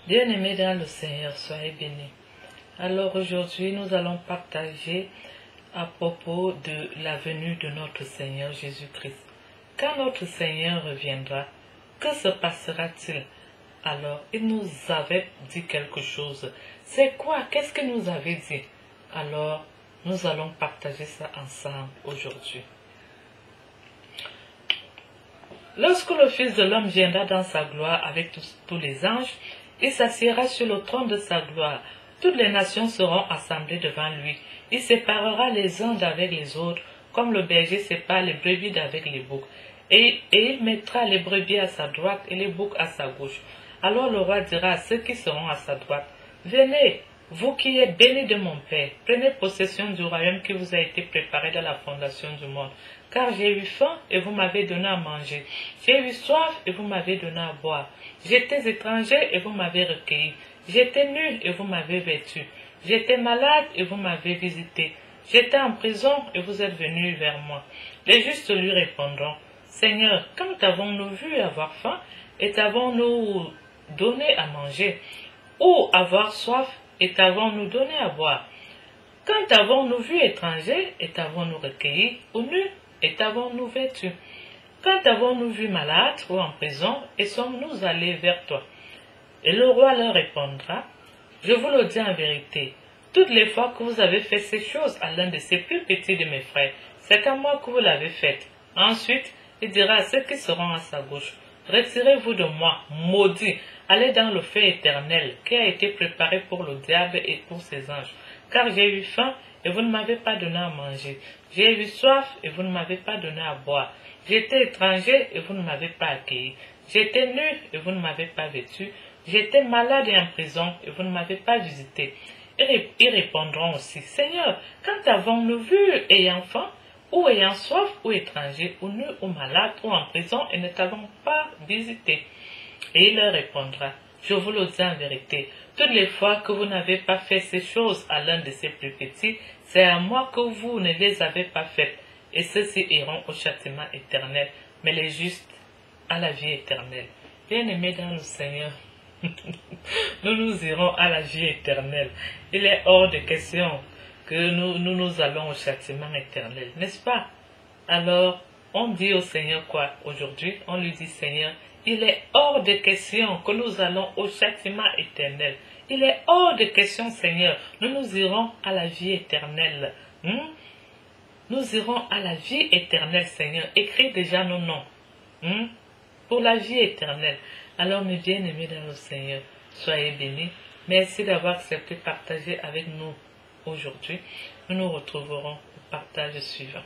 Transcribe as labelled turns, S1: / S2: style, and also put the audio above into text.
S1: Bien-aimés dans le Seigneur, soyez bénis. Alors aujourd'hui, nous allons partager à propos de la venue de notre Seigneur Jésus-Christ. Quand notre Seigneur reviendra, que se passera-t-il? Alors, il nous avait dit quelque chose. C'est quoi? Qu'est-ce qu'il nous avait dit? Alors, nous allons partager ça ensemble aujourd'hui. Lorsque le Fils de l'homme viendra dans sa gloire avec tous les anges, il s'assiera sur le trône de sa gloire. Toutes les nations seront assemblées devant lui. Il séparera les anges avec les autres, comme le berger sépare les brebis d'avec les boucs. Et il mettra les brebis à sa droite et les boucs à sa gauche. Alors le roi dira à ceux qui seront à sa droite, « Venez, vous qui êtes bénis de mon Père, prenez possession du royaume qui vous a été préparé dans la fondation du monde. Car j'ai eu faim et vous m'avez donné à manger. J'ai eu soif et vous m'avez donné à boire. J'étais étranger et vous m'avez recueilli. J'étais nu et vous m'avez vêtu. J'étais malade et vous m'avez visité. J'étais en prison et vous êtes venus vers moi. » Les justes lui répondront, « Seigneur, quand avons-nous vu avoir faim et t'avons-nous donné à manger? Ou avoir soif et t'avons-nous donné à boire? Quand avons-nous vu étranger et t'avons-nous recueilli, ou nu et t'avons-nous vêtu? Quand avons-nous vu malade ou en prison et sommes-nous allés vers toi? » Et le roi leur répondra, « Je vous le dis en vérité, toutes les fois que vous avez fait ces choses à l'un de ces plus petits de mes frères, c'est à moi que vous l'avez faite. » Ensuite, il dira à ceux qui seront à sa gauche, « Retirez-vous de moi, maudits, allez dans le feu éternel qui a été préparé pour le diable et pour ses anges. Car j'ai eu faim et vous ne m'avez pas donné à manger. J'ai eu soif et vous ne m'avez pas donné à boire. J'étais étranger et vous ne m'avez pas accueilli. J'étais nu et vous ne m'avez pas vêtu. J'étais malade et en prison et vous ne m'avez pas visité. » Ils répondront aussi, « Seigneur, quand avons-nous vu ayant faim, ou ayant soif, ou étranger, ou nu, ou malade, ou en prison, et ne t'avons pas visité? » Et il leur répondra, « Je vous le dis en vérité, toutes les fois que vous n'avez pas fait ces choses à l'un de ces plus petits, c'est à moi que vous ne les avez pas faites. Et ceux-ci iront au châtiment éternel, mais les justes à la vie éternelle. » Bien-aimés dans le Seigneur, nous irons à la vie éternelle. Il est hors de question que nous allons au châtiment éternel, n'est-ce pas? Alors, on dit au Seigneur quoi aujourd'hui? On lui dit, Seigneur, il est hors de question que nous allons au châtiment éternel. Il est hors de question, Seigneur, nous irons à la vie éternelle. Nous irons à la vie éternelle, Seigneur. Écris déjà nos noms. Pour la vie éternelle. Alors, mes bien-aimés dans le Seigneur, soyez bénis. Merci d'avoir accepté de partager avec nous aujourd'hui. Nous nous retrouverons au partage suivant.